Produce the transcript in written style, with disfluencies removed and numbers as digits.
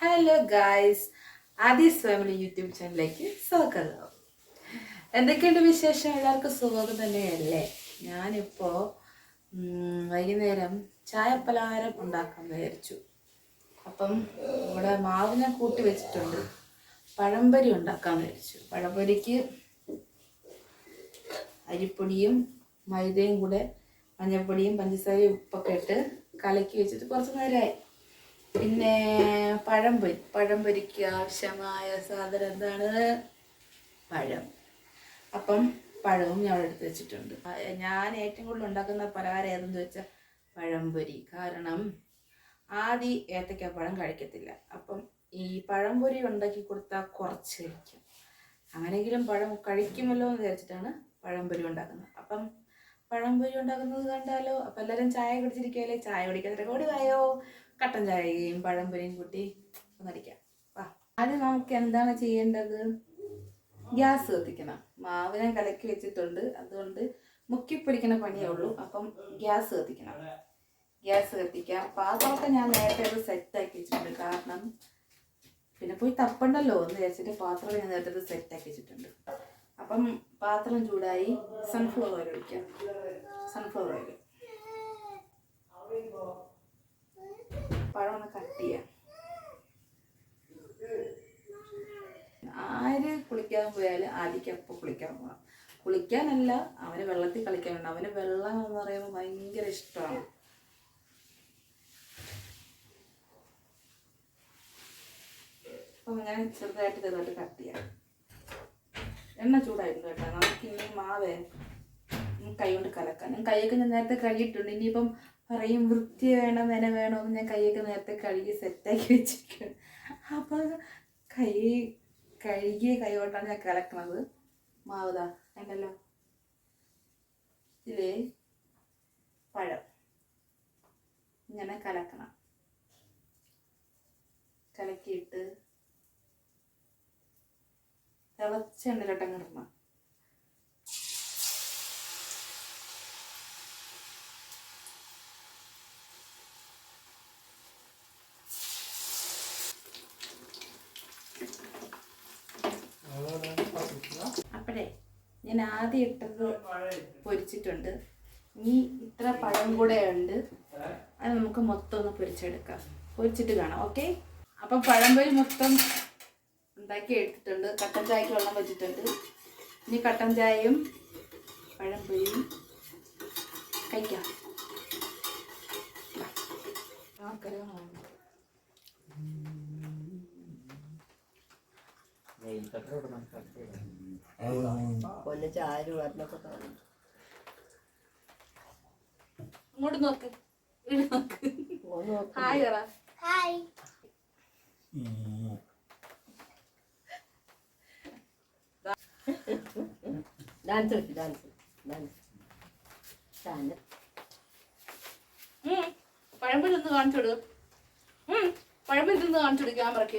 Hello guys, Aadhi's family YouTube ചാനലിലേക്ക് സ്വാഗതം. എന്തൊക്കെയുണ്ട് വിശേഷം? എല്ലാവർക്കും സുഖം തന്നെയല്ലേ? ഞാനിപ്പോൾ വൈകുന്നേരം ചായപ്പലഹാരം ഉണ്ടാക്കാൻ വിചാരിച്ചു. അപ്പം ഇവിടെ മാവിനെ കൂട്ടി വെച്ചിട്ടുണ്ട്. പഴംപൊരി ഉണ്ടാക്കാൻ വിചാരിച്ചു. പഴംപൊരിക്ക് അരിപ്പൊടിയും മൈദയും കൂടെ മഞ്ഞൾപ്പൊടിയും പഞ്ചസാരയും ഉപ്പൊക്കെ ഇട്ട് കലക്കി വെച്ചിട്ട് കുറച്ച് നേരമായി. പിന്നെ പഴംപൊരിക്ക് ആവശ്യമായ സാധനം എന്താണ്? പഴം. അപ്പം പഴവും ഞാൻ എടുത്ത് വെച്ചിട്ടുണ്ട്. ഞാൻ ഏറ്റവും കൂടുതൽ ഉണ്ടാക്കുന്ന പലഹാരം ഏതെന്ന് വെച്ചാൽ പഴംപൊരി. കാരണം ആദ്യം ഏത്തയ്ക്കാപ്പഴം കഴിക്കത്തില്ല. അപ്പം ഈ പഴംപൊരി ഉണ്ടാക്കി കൊടുത്താൽ കുറച്ച് കഴിക്കും. അങ്ങനെയെങ്കിലും പഴം കഴിക്കുമല്ലോ എന്ന് വിചാരിച്ചിട്ടാണ് പഴംപൊരി ഉണ്ടാക്കുന്നത്. അപ്പം പഴംപൊരി ഉണ്ടാക്കുന്നത് കണ്ടാലോ? അപ്പം എല്ലാവരും ചായ കുടിച്ചിരിക്കുകയല്ലേ? ചായ കുടിക്കാതെ കൂടി വായോ, കട്ടൻ ചായയും പഴംപൊരിയും കൂട്ടി ഒന്നടിക്കാം. ആദ്യം നമുക്ക് എന്താണ് ചെയ്യേണ്ടത്? ഗ്യാസ് കത്തിക്കണം. മാവ് ഞാൻ കലക്കി വെച്ചിട്ടുണ്ട്, അതുകൊണ്ട് മുക്കിപ്പൊടിക്കണ പണിയേ ഉള്ളൂ. അപ്പം ഗ്യാസ് കത്തിക്കണം. ഗ്യാസ് കത്തിക്കാം. പാത്രമൊക്കെ ഞാൻ നേരത്തെ അത് സെറ്റാക്കി വെച്ചിട്ടുണ്ട്. കാരണം പിന്നെ പോയി തപ്പണ്ടല്ലോ എന്ന് വിചാരിച്ചിട്ട് പാത്രം ഞാൻ നേരത്തെ സെറ്റാക്കി വെച്ചിട്ടുണ്ട്. അപ്പം പാത്രം ചൂടായി സൺഫ്ലവർ ഓയിൽ ഒഴിക്കാം. സൺഫ്ലവർ ഓയിൽ പഴം ഒന്ന് കട്ട് ചെയ്യാം. ആര് കുളിക്കാൻ പോയാലും ആദ്യക്കപ്പം കുളിക്കാൻ പോകണം. കുളിക്കാനല്ല, അവന് വെള്ളത്തിൽ കളിക്കാൻ വേണം. അവന് വെള്ളം എന്ന് പറയുമ്പോൾ ഭയങ്കര ഇഷ്ടമാണ്. അപ്പം അങ്ങനെ ചെറുതായിട്ട് കട്ട് ചെയ്യാം. എണ്ണ ചൂടായിട്ടുണ്ട് കേട്ടോ. നമുക്കിനി മാവേ കൈ കൊണ്ട് കലക്കാം. ഞാൻ കൈയൊക്കെ ഞാൻ നേരത്തെ കഴുകിയിട്ടുണ്ട്. ഇനിയിപ്പം പറയും വൃത്തി വേണം, നന വേണമെന്ന് ഞാൻ കൈയൊക്കെ നേരത്തെ കഴുകി സെറ്റാക്കി വെച്ചിരിക്കുകയാണ്. അപ്പം കഴുകിയ കൈ കൊണ്ടാണ് ഞാൻ കലക്കണത്. മാവുതാ ഉണ്ടല്ലോ. ഇതിലേ പഴം ഇങ്ങനെ കലക്കണം. കലക്കിയിട്ട് തിളച്ച എണ്ണയിലോട്ടങ്ങ് ഇടണം. അപ്പോഴേ ഞാൻ ആദ്യം ഇട്ടത് പൊരിച്ചിട്ടുണ്ട്. ഇനി ഇത്ര പഴം കൂടെ ഉണ്ട്, അത് നമുക്ക് മൊത്തം ഒന്ന് പൊരിച്ചെടുക്കാം. പൊരിച്ചിട്ട് കാണാം. ഓക്കെ. അപ്പം പഴംപൊരി മൊത്തം ഉണ്ടാക്കി എടുത്തിട്ടുണ്ട്. കട്ടൻ ചായക്ക് വെള്ളം വെച്ചിട്ടുണ്ട്. ഇനി കട്ടൻ ചായയും പഴംപൊരിയും കഴിക്കാം. ഇങ്ങോട്ട് നോക്ക്. ഹായ് പറ. ഹായ്. പഴംപൊരി ഒന്ന് കാണിച്ചോട്. പഴംപൊരി ഒന്ന് കാണിച്ചോട് ക്യാമറക്ക്.